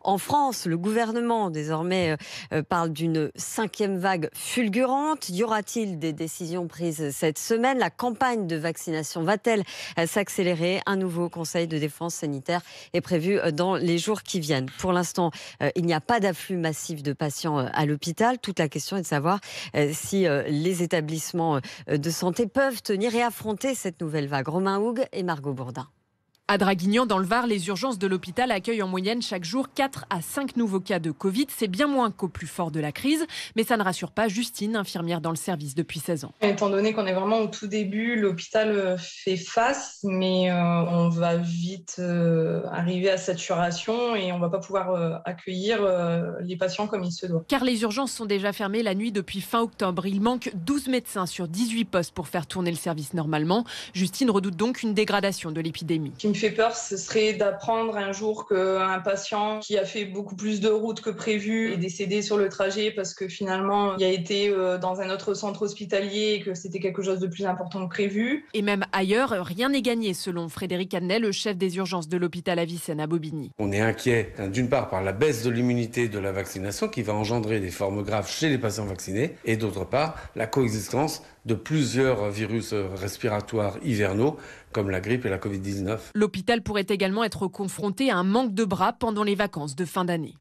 En France, le gouvernement désormais parle d'une 5e vague fulgurante. Y aura-t-il des décisions prises cette semaine? La campagne de vaccination va-t-elle s'accélérer? Un nouveau conseil de défense sanitaire est prévu dans les jours qui viennent. Pour l'instant, il n'y a pas d'afflux massif de patients à l'hôpital. Toute la question est de savoir si les établissements de santé peuvent tenir et affronter cette nouvelle vague. Romain Hougue et Margot Bourdin. À Draguignan, dans le Var, les urgences de l'hôpital accueillent en moyenne chaque jour 4 à 5 nouveaux cas de Covid. C'est bien moins qu'au plus fort de la crise, mais ça ne rassure pas Justine, infirmière dans le service depuis 16 ans. Étant donné qu'on est vraiment au tout début, l'hôpital fait face, mais on va vite arriver à saturation et on ne va pas pouvoir accueillir les patients comme il se doit. Car les urgences sont déjà fermées la nuit depuis fin octobre. Il manque 12 médecins sur 18 postes pour faire tourner le service normalement. Justine redoute donc une dégradation de l'épidémie. Ce qui me fait peur, ce serait d'apprendre un jour qu'un patient qui a fait beaucoup plus de route que prévu est décédé sur le trajet parce que finalement il a été dans un autre centre hospitalier et que c'était quelque chose de plus important que prévu. Et même ailleurs, rien n'est gagné selon Frédéric Adnet, le chef des urgences de l'hôpital Avicenne à Bobigny. On est inquiet d'une part par la baisse de l'immunité de la vaccination qui va engendrer des formes graves chez les patients vaccinés et d'autre part la coexistence de plusieurs virus respiratoires hivernaux comme la grippe et la Covid-19. L'hôpital pourrait également être confronté à un manque de bras pendant les vacances de fin d'année.